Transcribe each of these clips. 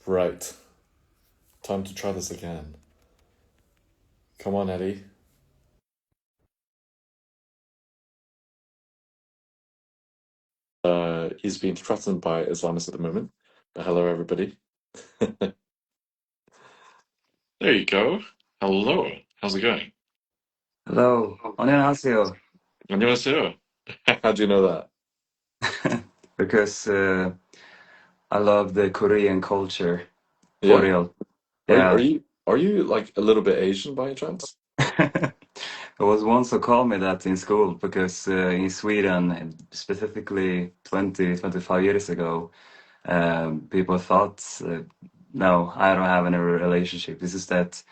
Right. Time to try this again. Come on, Eddie. He's being threatened by Islamists at the moment. But hello, everybody. There you go. Hello. How's it going? Hello, 안녕하세요. 안녕하세요. How do you know that? Because I love the Korean culture, for Yeah? real. Are you are Yeah. you are you like a little bit Asian by any chance? There was once who called me that in school because in Sweden, specifically 20, 25 years ago, people thought, no, I don't have any relationship. This is that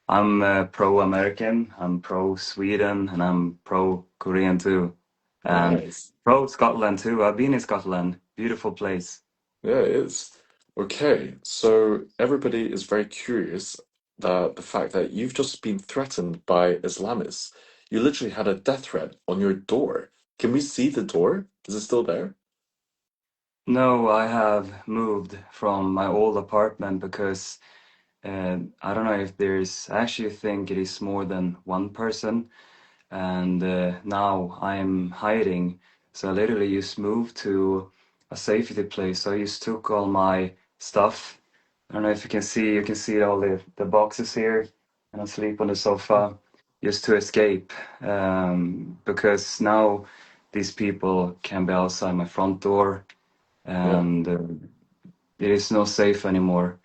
I'm pro-American, I'm pro-Sweden, and I'm pro-Korean too. And Nice. pro-Scotland too. I've been in Scotland. Beautiful place. Yeah, it is. Okay, so everybody is very curious that the fact that you've just been threatened by Islamists. You literally had a death threat on your door. Can we see the door? Is it still there? No, I have moved from my old apartment because I don't know if there's, I actually think it is more than one person, and now I'm hiding. So I literally just moved to a safety place. So I just took all my stuff. I don't know if you can see all the boxes here, and I sleep on the sofa just to escape. Because now these people can be outside my front door, Yeah. and it is not safe anymore,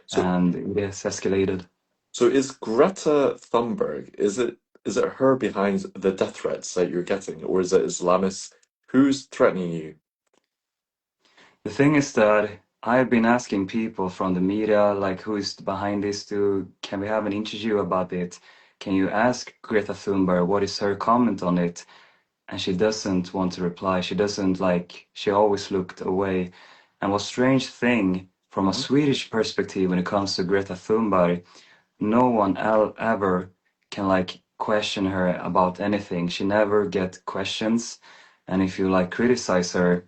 So and it has escalated. so is Greta Thunberg, is it her behind the death threats that you're getting, or is it Islamists? Who's threatening you? The thing is that I've been asking people from the media, like, who is behind this? Can we have an interview about it? Can you ask Greta Thunberg what is her comment on it? And she doesn't want to reply. She doesn't like, she always looked away. And what strange thing, from a Mhm. Swedish perspective, when it comes to Greta Thunberg, no one ever can like question her about anything. She never get questions. And if you like criticize her,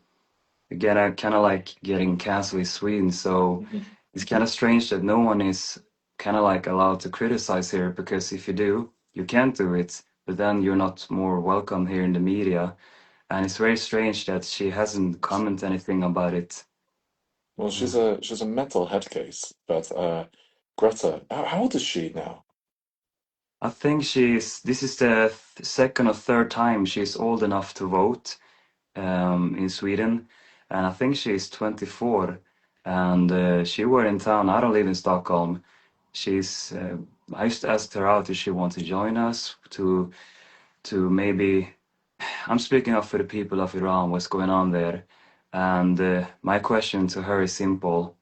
again, I kind of like getting canceled in Sweden. So Mhm. it's kind of strange that no one is kind of like allowed to criticize here, because if you do, you can't do it, but then you're not more welcome here in the media. And it's very strange that she hasn't commented anything about it. Well, Yeah. she's a mental head case, but Greta, how old is she now? I think this is the second or third time she's old enough to vote in Sweden. And I think she's 24. And she were in town. I don't live in Stockholm. She's. I used to ask her out if she wants to join us to maybe. I'm speaking up for the people of Iran. What's going on there? And my question to her is simple: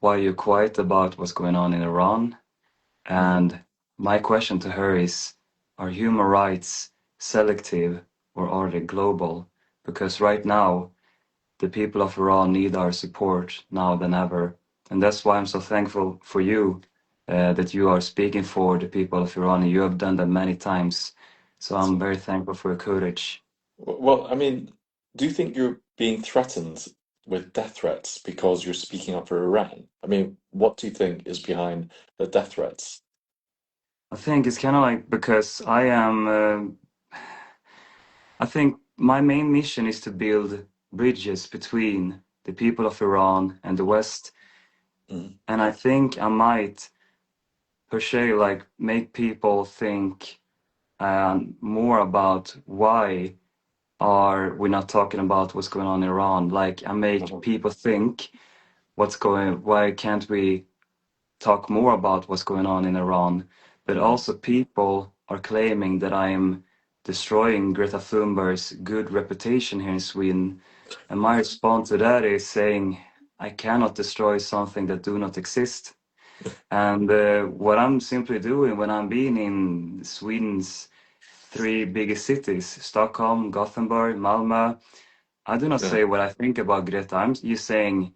why are you quiet about what's going on in Iran? Mhm. And my question to her is, are human rights selective or are they global? Because right now, the people of Iran need our support now than ever. And that's why I'm so thankful for you, that you are speaking for the people of Iran. And you have done that many times. So I'm very thankful for your courage. Well, I mean, do you think you're being threatened with death threats because you're speaking up for Iran? I mean, what do you think is behind the death threats? I think it's kind of like because I think my main mission is to build bridges between the people of Iran and the West. Mm. And I think I might, per se, like make people think more about why are we not talking about what's going on in Iran? Like I make Mhm. people think why can't we talk more about what's going on in Iran? But Mhm. also people are claiming that I am destroying Greta Thunberg's good reputation here in Sweden. And my response to that is saying I cannot destroy something that do not exist. And what I'm simply doing when I'm being in Sweden's three biggest cities, Stockholm, Gothenburg, Malmö, I do not Yeah. say what I think about Greta. I'm just saying,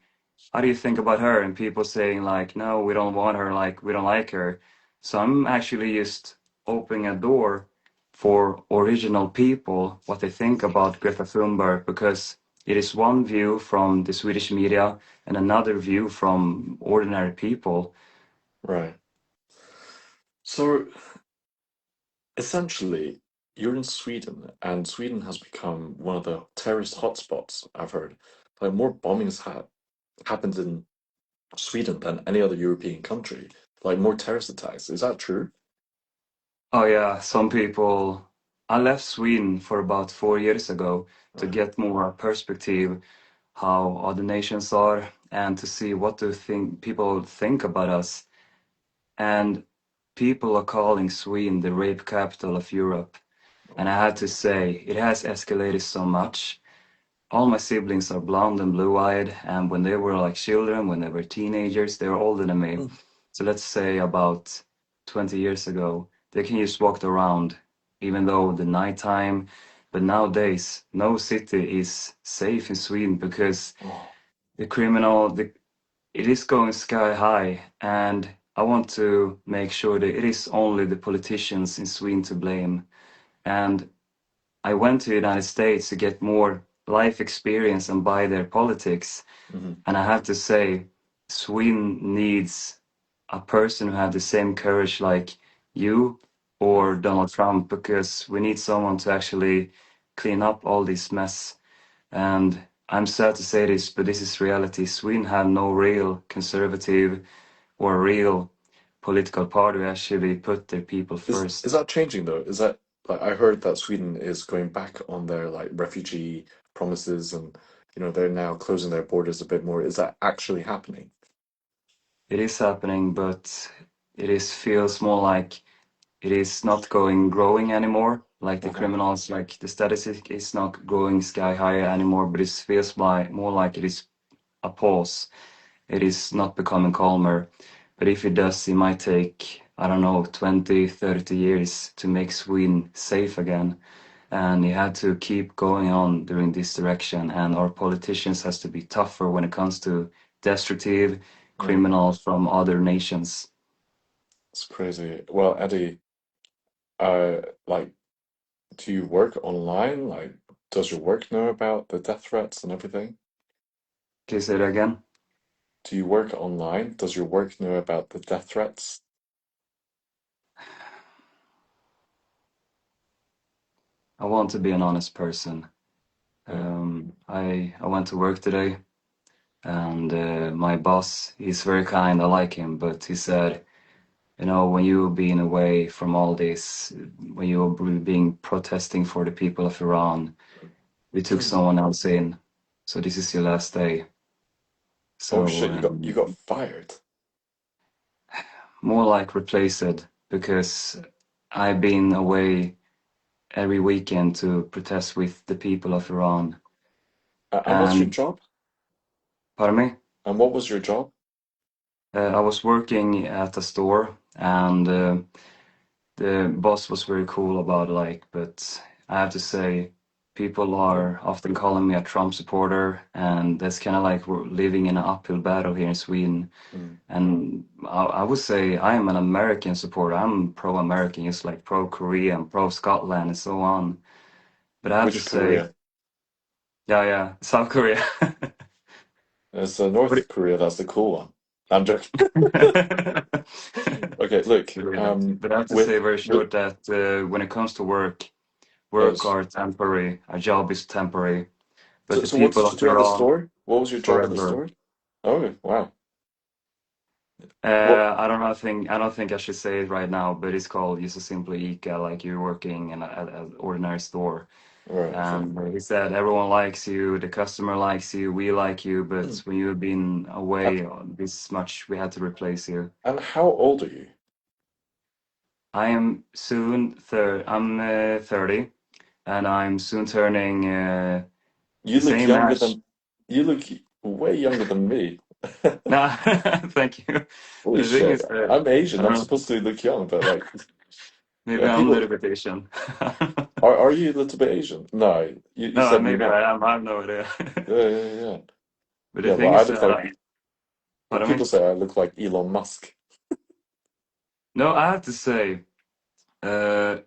how do you think about her? And people saying like, no, we don't want her, like we don't like her. So I'm actually just opening a door for original people, what they think about Greta Thunberg, because It is one view from the Swedish media and another view from ordinary people. Right. So essentially, you're in Sweden, and Sweden has become one of the terrorist hotspots, I've heard. Like more bombings ha happened in Sweden than any other European country. Like more terrorist attacks. Is that true? Oh yeah, some people. I left Sweden for about 4 years ago to Right. get more perspective how other nations are and to see what do think people think about us. And people are calling Sweden the rape capital of Europe. And I Oh, have to say, it has escalated so much. All my siblings are blonde and blue-eyed, and when they were like children, when they were teenagers, they were older than me. mm, So let's say about 20 years ago, they can just walk around, even though the nighttime. But nowadays, no city is safe in Sweden because oh, the criminal, it is going sky high, and I want to make sure that it is only the politicians in Sweden to blame. And I went to the United States to get more life experience and buy their politics. mhm, And I have to say, Sweden needs a person who has the same courage like you or right. Donald Trump, because we need someone to actually clean up all this mess. And I'm sad to say this, but this is reality. Sweden have no real conservative or real political party who actually put their people Is first. that changing though? Is that like I heard that Sweden is going back on their like refugee promises and they're now closing their borders a bit more. Is that actually happening? It is happening, but it is feels more like it is not growing anymore. Like the Uh-huh. criminals, like the statistic is not growing sky higher anymore, but it feels more like it is a pause. It is not becoming calmer. But if it does, it might take, I don't know, 20, 30 years to make Sweden safe again. And you have to keep going on during this direction. And our politicians has to be tougher when it comes to destructive Right. criminals from other nations. It's crazy. Well, Eddie, uh, like, do you work online? Like, does your work know about the death threats and everything? Can you say that again? Do you work online? Does your work know about the death threats? I want to be an honest person. Yeah. I went to work today, and my boss, he's very kind. I like him, but he said, when you've been away from all this, when you've been protesting for the people of Iran, we took someone else in. So this is your last day. Oh So shit, you got fired. more like replace it because I've been away every weekend to protest with the people of Iran. And what's your And job? pardon me, And what was your job? I was working at a store, and the boss was very cool about but I have to say, people are often calling me a Trump supporter, and that's kind of like we're living in an uphill battle here in Sweden. Mm. And I would say I am an American supporter. I'm pro-American, it's like pro-Korean, pro-Scotland, and so on. But I have to Which say, Korea? yeah, yeah, South Korea. It's What North Korea, that's the cool one. I'm joking. Okay, look, Yeah. But I have to say with very with short that when it comes to work those. are temporary, a job is temporary, but So, the so what people did you of do at the Iran store? What was your job at the forever. store? Oh, wow. What? I don't think I should say it right now, but it's called just a simply ICA, like you're working in an ordinary store. Right, okay. And he said everyone likes you, the customer likes you, we like you, but when you've been And, away this much, we had to replace you. and how old are you? I am I'm 30, and I'm soon turning You the look same younger age. than you look way younger than me. No, thank you. Holy The thing shit. is, I'm I Asian. don't I'm know, supposed to look young, but like, maybe I'm a people little bit Asian. are you a little bit Asian? No, you No, said you're maybe not. I am. I have no idea. Yeah, yeah, yeah. But the Yeah, well, thing I is look that, like well, pardon people me? say I look like Elon Musk. No, I have to say, uh,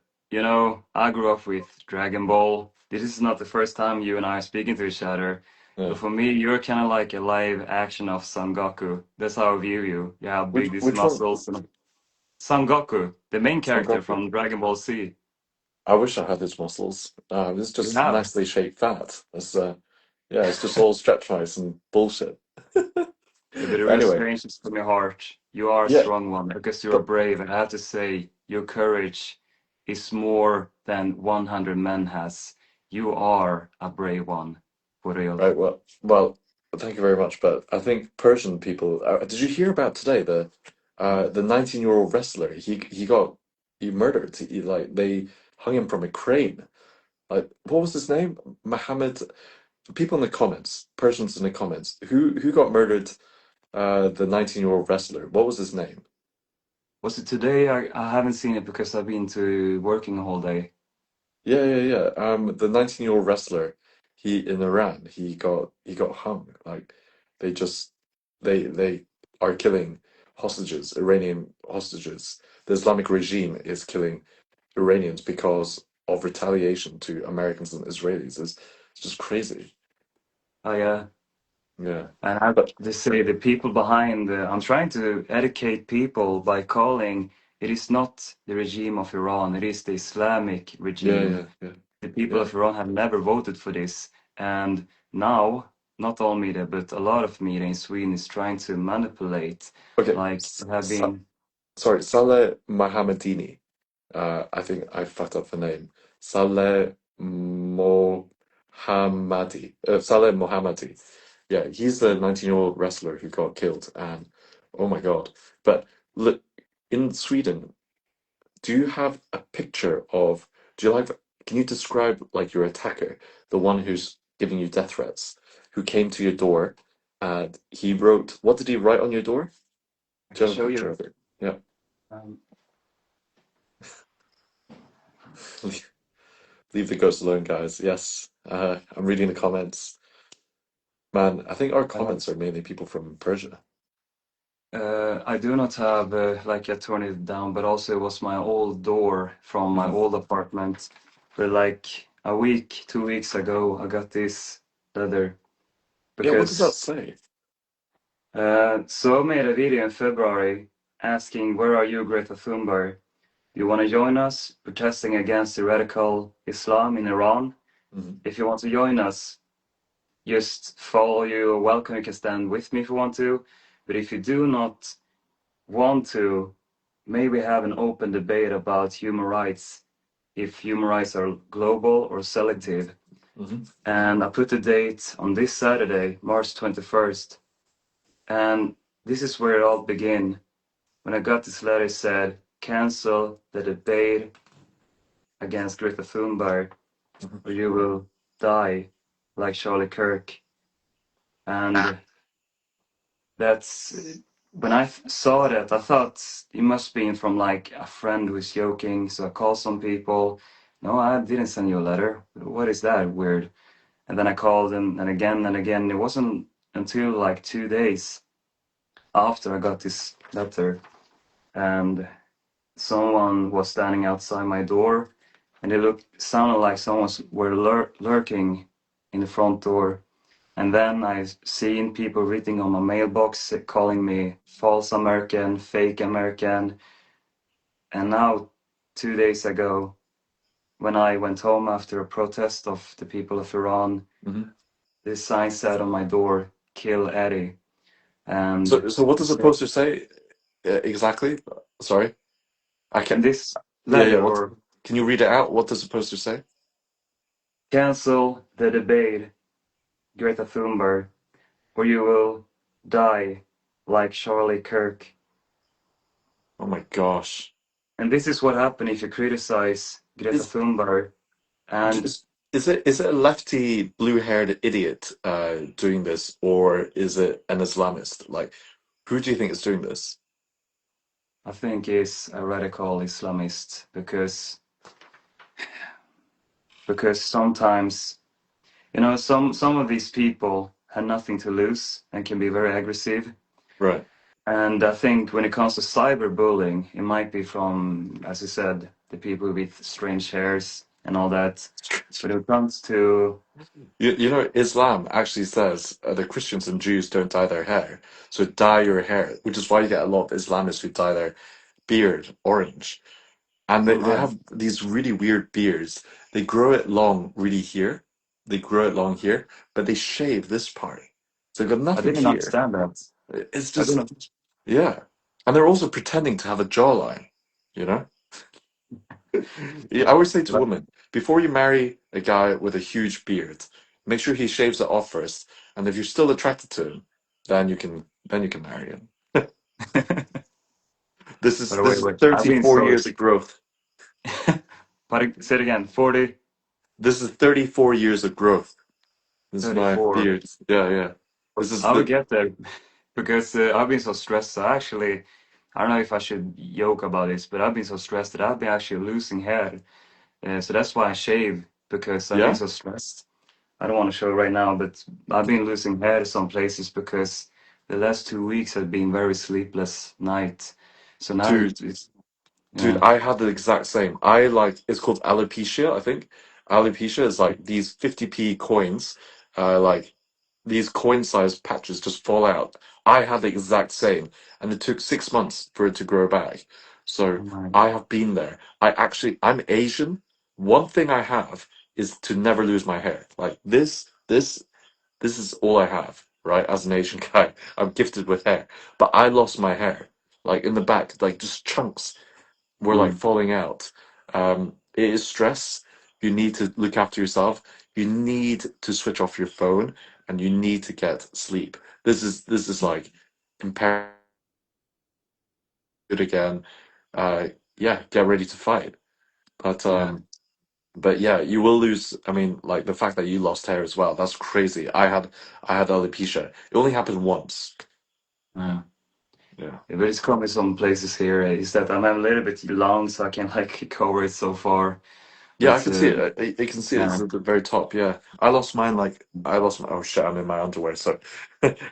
I grew up with Dragon Ball. this is not the first time you and I are speaking to each other. But Yeah. for me, you're kind of like a live action of Son Goku. That's how I view you. You have Which big these which one? muscles. And Son Goku, the main Son character Goku. from Dragon Ball Z. I wish I had his muscles. It's You just have. nicely shaped fat. Yeah, it's just all stretch marks and bullshit. Yeah, but the But real anyway, strange is from your heart. You are a yeah, strong one because you're but brave. And I have to say, your courage is more than 100 men has. You are a brave one, for real. right, well, thank you very much. But I think Persian people. Did you hear about today the 19-year-old wrestler? He murdered. Like they hung him from a crane. Like what was his name? Mohammed. People in the comments, Persians in the comments, who got murdered? The 19-year-old wrestler. What was his name? Was it today? I haven't seen it because I've been to working a whole day. Yeah, yeah, yeah. The 19-year-old wrestler, he in Iran, he got hung. Like they just they are killing hostages, Iranian hostages. The Islamic regime is killing Iranians because of retaliation to Americans and Israelis. It's just crazy. Oh yeah. Yeah. And I But they say the people behind I'm trying to educate people by calling it is not the regime of Iran, it is the Islamic yeah, regime. yeah, yeah. The people Yeah. of Iran have never voted for this. And now, not all media, but a lot of media in Sweden is trying to manipulate, Okay. like have been, Sorry, Saleh Mohammedini. I think I fucked up the name. Saleh Mohammadi. Saleh Mohammadi. Yeah, he's the 19-year-old wrestler who got killed, and oh my God. But look, in Sweden, do you have a picture of, do you like, can you describe like your attacker, the one who's giving you death threats, who came to your door and he wrote, what did he write on your door? I Do can you have a show picture you. of it? Yeah. Um, Leave the ghost alone, guys. Yes, I'm reading the comments. Man, I think our uh, comments are mainly people from Persia. I do not have like I turned it down, but also it was my old door from my Hmm. old apartment. But like a week, 2 weeks ago, I got this letter Yeah, what does that because say? so I made a video in February asking, "Where are you, Greta Thunberg? Do you want to join us protesting against the radical Islam in Iran? Hmm. If you want to join us, just follow you. Welcome. You can stand with me if you want to. But if you do not want to, maybe have an open debate about human rights, if human rights are global or selective." Hmm. And I put the date on this Saturday, March 21st. And this is where it all began. When I got this letter, it said, "Cancel the debate against Greta Thunberg, Hmm. or you will die like Charlie Kirk." And that's when I saw that, I thought it must be from like a friend who's joking. So I called some people. "No, I didn't send you a letter. What is that? Weird." And then I called and again and again. It wasn't until like 2 days after I got this letter, and someone was standing outside my door, and it sounded like someone were lurking in the front door. And then I've seen people reading on my mailbox, calling me false American, fake American. And now, 2 days ago, when I went home after a protest of the people of Iran, Hmm. this sign said on my door, "Kill Eddie." And So what does the poster say exactly? Sorry, I in can't. this Yeah, yeah. letter, What? or Can you read it out? What does the poster say? "Cancel the debate, Greta Thunberg, or you will die like Charlie Kirk." Oh my gosh. And this is what happened if you criticize Greta Is Thunberg. And is it a lefty blue-haired idiot doing this, or is it an Islamist? Like, who do you think is doing this? I think he's a radical Islamist because sometimes, some of these people have nothing to lose and can be very aggressive. Right. And I think when it comes to cyberbullying, it might be from, as you said, the people with strange hairs and all that. But when it comes to, You know, Islam actually says the Christians and Jews don't dye their hair. So dye your hair, which is why you get a lot of Islamists who dye their beard orange. And all they right, have these really weird beards. They grow it long really here. They grow it long here, but they shave this part. So they've got I nothing didn't here. understand that. It's I don't know. just, yeah. And they're also pretending to have a jawline, you know? Yeah, I always say to But women, before you marry a guy with a huge beard, make sure he shaves it off first. And if you're still attracted to him, then you can marry him. but This wait, is wait. I've been 34 so. years of growth. But say it again. 40, This is 34 years of growth. This is my 34. beard. Yeah, yeah. This is I will the get there because I've been so stressed. So actually, I don't know if I should joke about this, but I've been so stressed that I've been actually losing hair. So that's why I shave because I've been yeah, so stressed. I don't want to show right now, but I've been losing hair some places because the last 2 weeks have been very sleepless night. So now dude. it's Dude, yeah. I had the exact same. I like it's called alopecia, I think. Alopecia is like these 50p coins, like these coin-sized patches just fall out. I had the exact same, and it took 6 months for it to grow back. So Oh my, I have been there. I'm Asian. One thing I have is to never lose my hair. Like this is all I have, right? As an Asian guy, I'm gifted with hair, but I lost my hair, like in the back, like just chunks were like mm, falling out. It is stress. You need to look after yourself. You need to switch off your phone, and you need to get sleep. This is like compare it again. Yeah, get ready to fight. But yeah, um, but yeah, you will lose. I mean, like the fact that you lost hair as well. That's crazy. I had alopecia. It only happened once. yeah. Yeah. Yeah, but it's coming some places here is that I'm a little bit long, so I can like cover it so far. Yeah, I But can see it. I can see it. It's yeah, at the very top. Yeah, I lost mine. Like I lost my. Oh shit! I'm in my underwear. So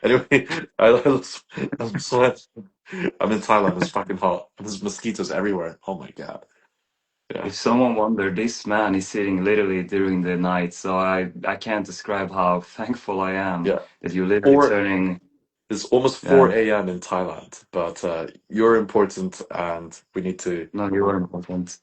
anyway, I lost mine. I'm in Thailand. It's fucking hot. There's mosquitoes everywhere. Oh my god. Yeah. if someone wondered, this man is sitting literally during the night, so I can't describe how thankful I am Yeah. that you're literally Four. turning. It's almost Yeah, 4 a.m. in Thailand. But you're important, and we need to. no, you are important.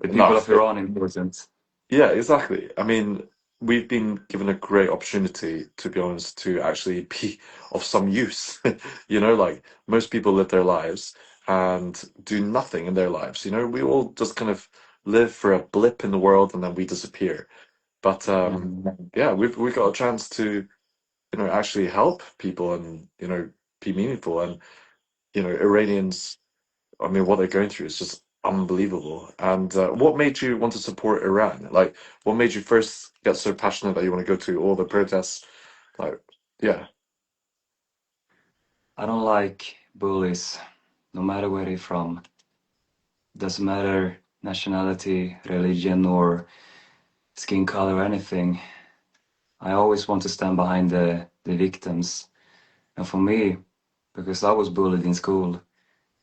The No. people of Iran important. Yeah, exactly. I mean, we've been given a great opportunity, to be honest, to actually be of some use. You know, like most people live their lives and do nothing in their lives. You know, we all just kind of live for a blip in the world and then we disappear. But yeah, we've got a chance to, actually help people and, be meaningful. And, Iranians. I mean, what they're going through is just unbelievable. And what made you want to support Iran? Like, what made you first get so passionate that you want to go to all the protests? Like, yeah. I don't like bullies, no matter where they're from. Doesn't matter nationality, religion, or skin color, or anything. I always want to stand behind the victims. And for me, because I was bullied in school,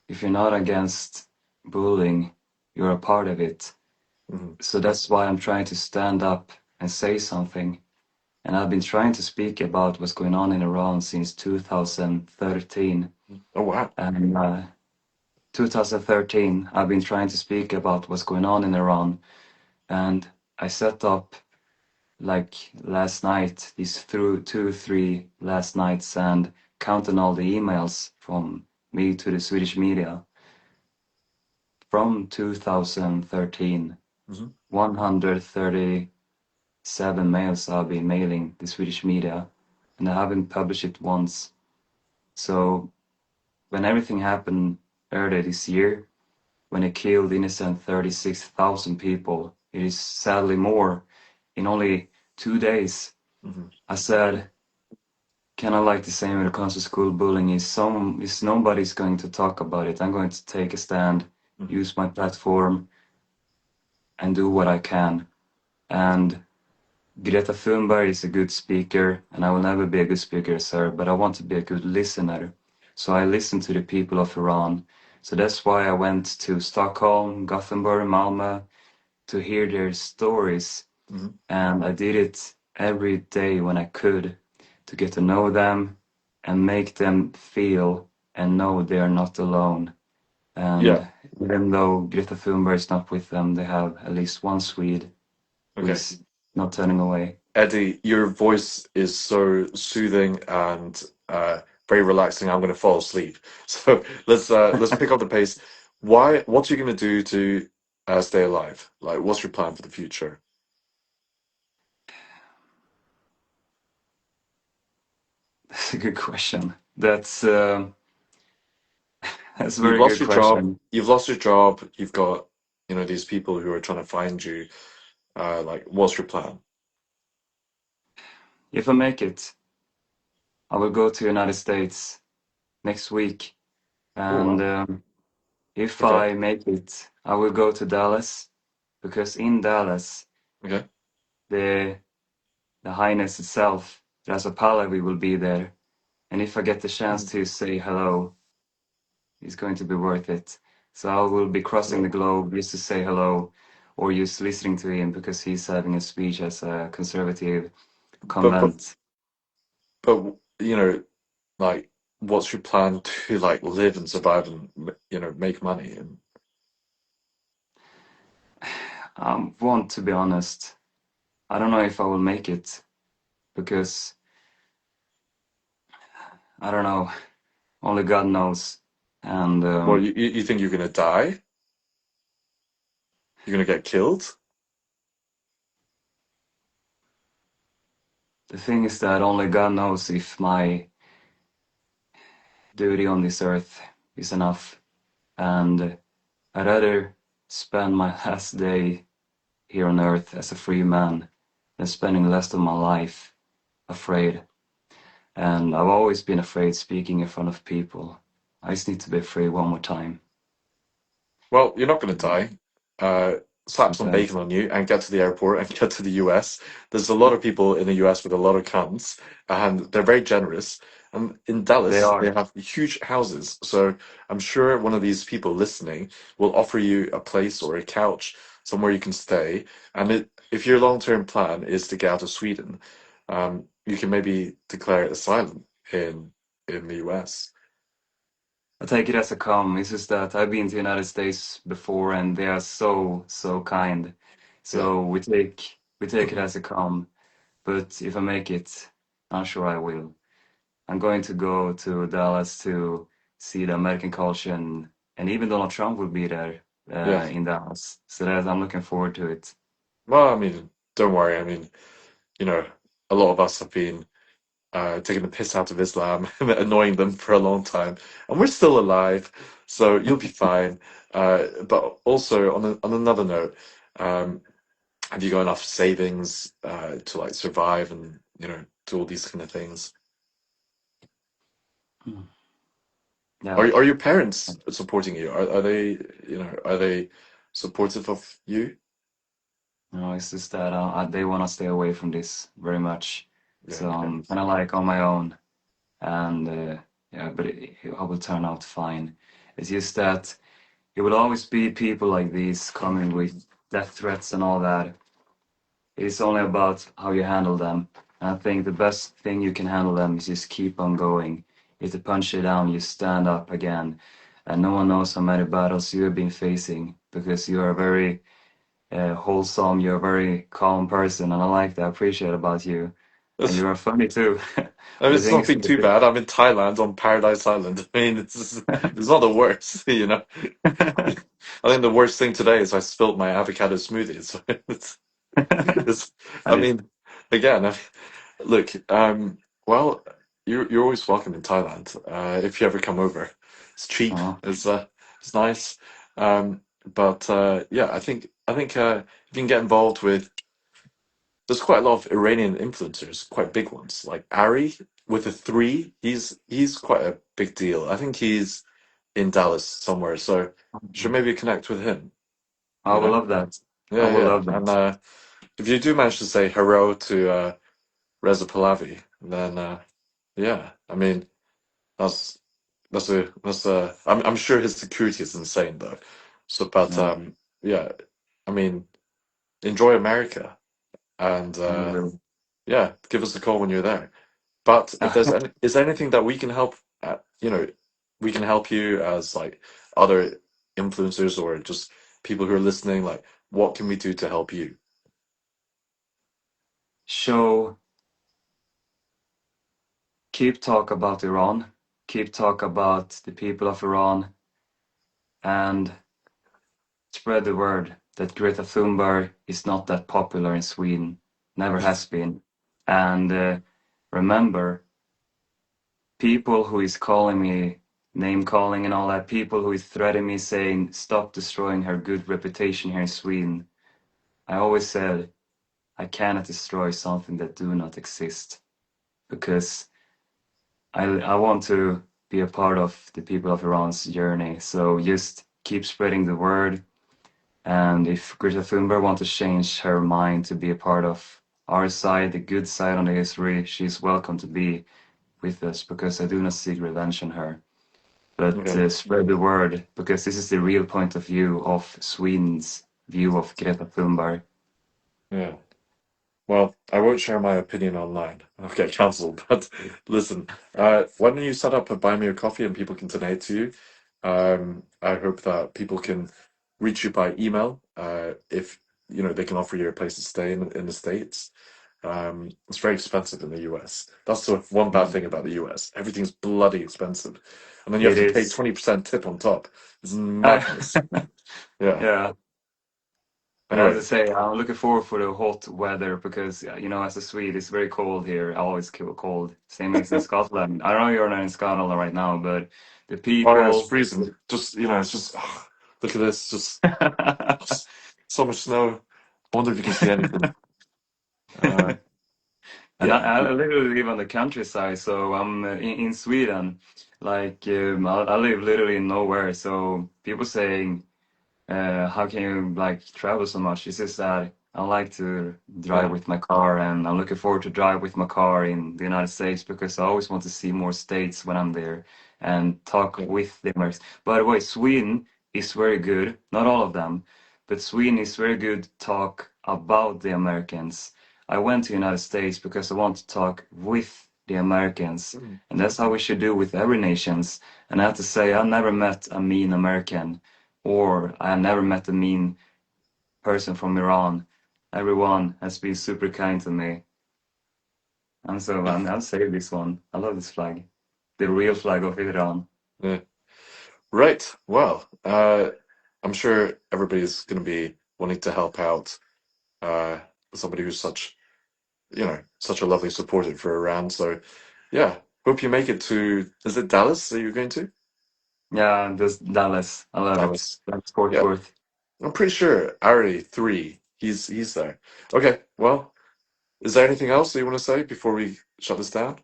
if you're not against bullying, you're a part of it. Mhm. So that's why I'm trying to stand up and say something. And I've been trying to speak about what's going on in Iran since 2013. Oh, wow. And 2013, I've been trying to speak about what's going on in Iran. And I set up like last night, these through 2, 3 last nights, and counting all the emails from me to the Swedish media from 2013, Hmm. 137 mails I've been mailing the Swedish media, and I haven't published it once. So when everything happened earlier this year, when it killed innocent 36,000 people, it is sadly more in only 2 days. Hmm. I said, kind of like the same when it comes to school bullying is nobody's going to talk about it. I'm going to take a stand, Hmm. use my platform, and do what I can. And Greta Thunberg is a good speaker, and I will never be a good speaker as her, but I want to be a good listener. So I listen to the people of Iran. So that's why I went to Stockholm, Gothenburg, Malmö to hear their stories, Mhm. and I did it every day when I could to get to know them and make them feel and know they are not alone. Yeah. And even though Greta Thunberg is not with them, they have at least one Swede who Okay. is not turning away. Eddie, your voice is so soothing and very relaxing. I'm going to fall asleep. So let's pick up the pace. What are you going to do to stay alive? Like, what's your plan for the future? That's a good question. That's a You've very lost good your job. question. You've lost your job. You've got, these people who are trying to find you. Like, what's your plan? If I make it, I will go to United States next week, Oh, and wow. if Okay. I make it, I will go to Dallas because in Dallas, Okay. the the Highness itself, Rasa Pahlavi, will be there, and if I get the chance Mm. to say hello, it's going to be worth it. So I will be crossing the Well, globe just to say hello, or just listening to him because he's having a speech as a conservative but but convent. but like, what's your plan to like live and survive and make money? And Want to be honest, I don't know if I will make it because I don't know. Only God knows. And well, you think you're gonna die? You're gonna get killed? the thing is that only God knows if my duty on this earth is enough. And I'd rather spend my last day here on earth as a free man than spending the rest of my life afraid. And I've always been afraid speaking in front of people. I just need to be afraid one more time. Well, you're not gonna die. Uh, Slap some Okay. bacon on you and get to the airport and get to the US. There's a lot of people in the US with a lot of guns, and they're very generous. And in They Dallas, they are. have huge houses. So I'm sure one of these people listening will offer you a place or a couch somewhere you can stay. And if your long-term plan is to get out of Sweden, you can maybe declare asylum in the US. I take it as a come. It's just that I've been to the United States before and they are so, so kind. Yeah. So we take it as a come. But if I make it, I'm sure I will. I'm going to go to Dallas to see the American culture, and even Donald Trump will be there Yeah. in Dallas. So that I'm looking forward to it. Well, I mean, don't worry. I mean, you know, a lot of us have been taking the piss out of Islam and annoying them for a long time, and we're still alive, so you'll be fine. But also, on another note, um, have you got enough savings to like survive and do all these kind of things? Mm. Yeah. Are your parents supporting you? Are they are they supportive of you? It's just that they want to stay away from this very much. Yeah. So Okay. I'm kind of like on my own. And yeah, but I will turn out fine. It's just that it will always be people like these coming with death threats and all that. It's only about how you handle them. And I think the best thing you can handle them is just keep on going. If they punch you down, you stand up again. And no one knows how many battles you have been facing because you are a very wholesome, you're a very calm person, and I like that. I appreciate about you. And you are funny too. I mean, The it's thing not is, been too bad. I'm in Thailand on Paradise Island. I mean, it's not the worst, I think the worst thing today is I spilt my avocado smoothie. So it's, I I did. mean, again, look, well, you're always welcome in Thailand. If you ever come over, it's cheap. Oh, It's nice. But yeah, I think if you can get involved with, there's quite a lot of Iranian influencers, quite big ones, like Ari with a three. He's quite a big deal. I think he's in Dallas somewhere, so should maybe connect with him. I You will know? love that. I Yeah, will yeah. love And that. if you do manage to say hello to Reza Pahlavi, then yeah, I mean that's that's. I'm sure his security is insane though. So, but Yeah. yeah, I mean. enjoy America, and I will. yeah, give us a call when you're there. But if there's any, is there anything that we can help, we can help you as like other influencers or just people who are listening, like what can we do to help you? Show, keep talk about Iran, keep talk about the people of Iran, and spread the word that Greta Thunberg is not that popular in Sweden, never has been. And remember, people who is calling me, name calling and all that, people who is threatening me saying, stop destroying her good reputation here in Sweden. I always said, I cannot destroy something that do not exist because I want to be a part of the people of Iran's journey. So just keep spreading the word. And if Greta Thunberg wants to change her mind to be a part of our side, the good side on the history, she's welcome to be with us because I do not seek revenge on her. But Okay. spread the word because this is the real point of view of Sweden's view of Greta Thunberg. Yeah. Well, I won't share my opinion online. I'll get cancelled. But listen, why don't you set up a buy me a coffee and people can donate to you? I hope that people can reach you by email. If they can offer you a place to stay in the States. It's very expensive in the US. That's the one bad thing about the US. Everything's bloody expensive, and then you have It to pay is. 20% tip on top. It's madness. Yeah. Yeah. But I have Anyway, to say, I'm looking forward for the hot weather because, as a Swede, it's very cold here. Always cold. Same as in Scotland. I don't know you're not in Scotland right now, but the oh yeah, it's people. freezing. Just it's just look at this. Just so much snow. I wonder if you can see anything. Uh, And yeah. I literally live on the countryside, so I'm in Sweden. Like, I live literally nowhere. So people saying, how can you like travel so much? It's just that I like to drive Yeah. with my car, and I'm looking forward to drive with my car in the United States because I always want to see more states when I'm there and talk Yeah. with the Americans. By the way, Sweden is very good, not all of them, but Sweden is very good to talk about the Americans. I went to United States because I want to talk with the Americans, Mm. and that's how we should do with every nations. And I have to say, I never met a mean American or I never met a mean person from Iran. Everyone has been super kind to me. And so I'll save this one. I love this flag. The real flag of Iran. Yeah. Right. Well, I'm sure everybody's going to be wanting to help out uh, somebody who's such a lovely supporter for Iran. So, yeah, hope you make it to, is it Dallas that you're going to? Yeah, this Dallas. I love it. Dallas. That's Fort Yeah, Worth. I'm pretty sure Ari 3, he's there. Okay, well, is there anything else that you want to say before we shut this down?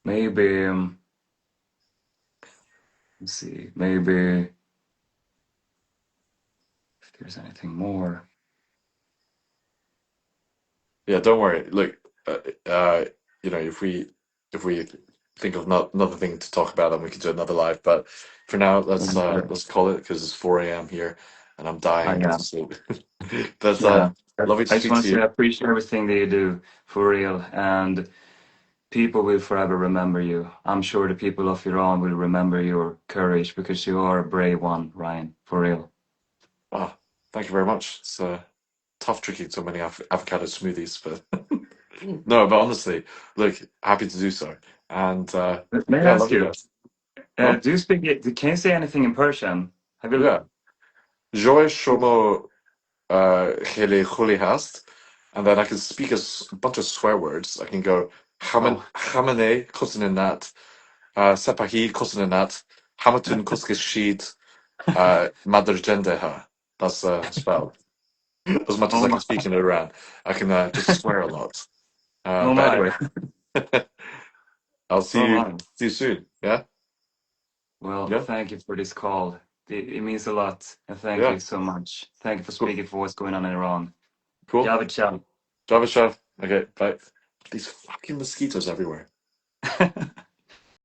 Maybe, let's see, maybe if there's anything more. Yeah, don't worry. Look, uh, uh, if we think of not another thing to talk about, then we can do another live. But for now, let's call it because it's 4 a.m. here, and I'm dying Yeah, to sleep. But yeah. lovely to I just speak want to to say you. I appreciate everything that you do for real. And people will forever remember you. I'm sure the people of Iran will remember your courage because you are a brave one, Ryan, for real. Ah, thank you very much. It's tough drinking so many avocado smoothies, but no, but honestly, look, happy to do so. And May I yeah, ask love you you, guys. Huh? do you speak, can you say anything in Persian? Have you, Yeah. Joy Shomo Hele Huli Hast. And then I can speak bunch of swear words. I can go oh, Hamane Kusinat, Sepahi Kusinat, Hamatun Kuskishit, Madarjendeha. That's spelled. As much as oh I can my, speak in Iran, I can just swear a lot. oh But my, anyway, I'll oh my. see you soon. Yeah, Well, yeah, thank you for this call. It means a lot. And thank yeah. you so much. Thank you for Cool, speaking for what's going on in Iran. cool. Java ciao. Java chef. Okay, bye. These fucking mosquitoes everywhere.